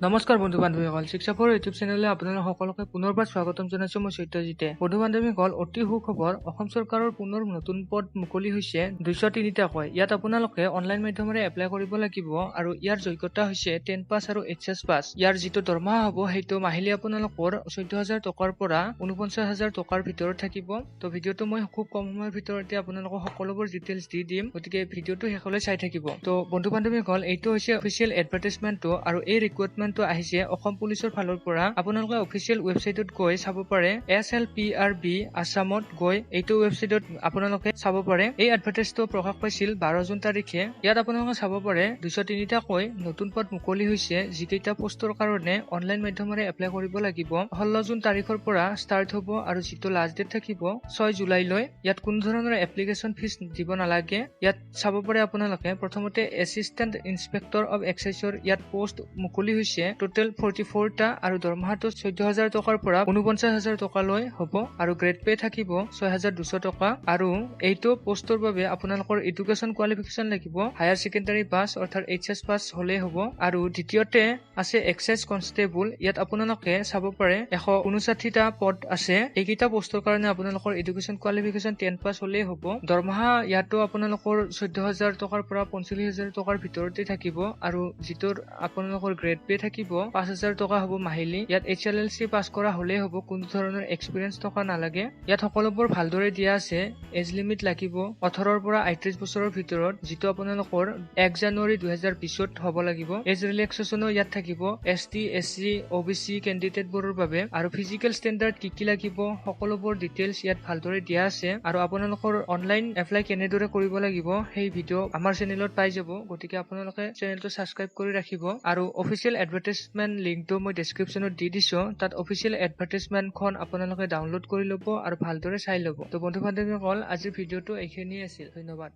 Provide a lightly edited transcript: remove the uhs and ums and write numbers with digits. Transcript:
নমস্কাৰ বন্ধু বান্ধৱীসকল, শিক্ষাপুৰ ইউটিউব চেনেললৈ আপোনালোক সকলোকে পুনৰবাৰ স্বাগতম জনাইছো। মই সত্যজিতে। বন্ধু বান্ধৱীসকল, অতি সুখবৰ, অসম চৰকাৰৰ পুনৰ নতুন পদ মুকলি হৈছে 203টাকৈ। ইয়াত আপোনালোকে অনলাইন মাধ্যমেৰে এপ্লাই কৰিব লাগিব আৰু ইয়াৰ যোগ্যতা হৈছে 10 পাছ আৰু HS পাছ। ইয়াৰ যিটো দৰমহা হ'ব সেইটো মাহিলী আপোনালোকৰ 14,000 টকাৰ পৰা 49,000 টকাৰ ভিতৰত থাকিব। তো ভিডিঅ'টো মই খুব কম সময়ৰ ভিতৰতে আপোনালোকক সকলোবোৰ ডিটেইলছ দি দিম, গতিকে ভিডিঅ'টো শেষলৈ চাই থাকিব। তো বন্ধু বান্ধৱীসকল, এইটো হৈছে অফিচিয়েল এডভাৰটাইজমেণ্টটো আৰু এই ৰিক্ৰুইটমেণ্ট আহিছে অসম পুলিচৰ ফালৰ পৰা। আপোনালোকে অফিচিয়েল ৱেবছাইটত গৈ চাব পাৰে, SLPRB আসামত গৈ এইটো ৱেবছাইটত আপোনালোকে চাব পাৰে। এই এডভাৰটাইজটো প্ৰকাশ পাইছিল 12 জুন তাৰিখে। ইয়াত আপোনালোকে চাব পাৰে 203টাকৈ নতুন পদ মুকলি হৈছে, যিকেইটা পোষ্টৰ কাৰণে অনলাইন মাধ্যমেৰে এপ্লাই কৰিব লাগিব। 16 জুন তাৰিখৰ পৰা ষ্টাৰ্ট হ'ব আৰু যিটো লাষ্ট ডেট থাকিব 6 জুলাইলৈ। ইয়াত কোনো ধৰণৰ এপ্লিকেশ্যন ফিজ দিব নালাগে। ইয়াত চাব পাৰে আপোনালোকে প্ৰথমতে এছিষ্টেণ্ট ইন্সপেক্টৰ অফ এক্সাইজৰ ইয়াত পোষ্ট মুকলি হৈছে টোটেল 44টা আৰু দৰমহাটো 14,000 টকাৰ পৰা 49,000 টকালৈ হ'ব আৰু গ্ৰেড পে থাকিব 6,200 টকা। আৰু এইটো পোষ্টৰ বাবে আপোনালোকৰ এডুকেশ্যন কোৱালিফিকেশ্যন লাগিব হায়াৰ ছেকেণ্ডাৰী পাছ অৰ্থাৎ HS পাছ হ'লেই হ'ব। আৰু দ্বিতীয়তে আছে এক্সাইজ কনষ্টেবল। ইয়াত আপোনালোকে চাব পাৰে 159টা পদ আছে। এইকেইটা পোষ্টৰ কাৰণে আপোনালোকৰ এডুকেশ্যন কোৱালিফিকেশ্যন 10 পাছ হ'লেই হ'ব। দৰমহা ইয়াতো আপোনালোকৰ 14,000 টকাৰ পৰা 45,000 টকাৰ ভিতৰতে থাকিব আৰু যিটোৰ আপোনালোকৰ গ্ৰেড পে থাকিব 5,000 টকা হ'ব মাহিলী। ইয়াত HLLC পাছ কৰা হ'লেই হ'ব, কোনো ধৰণৰ এক্সপিৰিয়েঞ্চ থকা নালাগে। ইয়াত সকলোবোৰ ভালদৰে দিয়া আছে। এজ লিমিট লাগিব 18ৰ পৰা 38 বছৰৰ ভিতৰত, যিটো আপোনালোকৰ 1 জানুৱাৰী 2020 হ'ব লাগিব। এজ ৰিলেক্সেশ্যনো ইয়াত থাকিব ST SC OBC কেণ্ডিডেটবোৰৰ বাবে। আৰু ফিজিকেল ষ্টেণ্ডাৰ্ড কি লাগিব সকলোবোৰ ডিটেইলছ ইয়াত ভালদৰে দিয়া আছে। আৰু আপোনালোকৰ অনলাইন এপ্লাই কেনেদৰে কৰিব লাগিব সেই ভিডিঅ' আমাৰ চেনেলত পাই যাব, গতিকে আপোনালোকে চেনেলটো ছাবস্ক্ৰাইব কৰি ৰাখিব। আৰু অফিচিয়েল এডভাৰটাইজমেণ্ট লিংকটো মই ডেছক্ৰিপশ্যনত দি দিছোঁ। তাত অফিচিয়েল এডভাৰটাইজমেণ্টখন আপোনালোকে ডাউনলোড কৰি ল'ব আৰু ভালদৰে চাই ল'ব। তো বন্ধু বান্ধৱীসকল, আজিৰ ভিডিঅ'টো এইখিনিয়ে আছিল। ধন্যবাদ।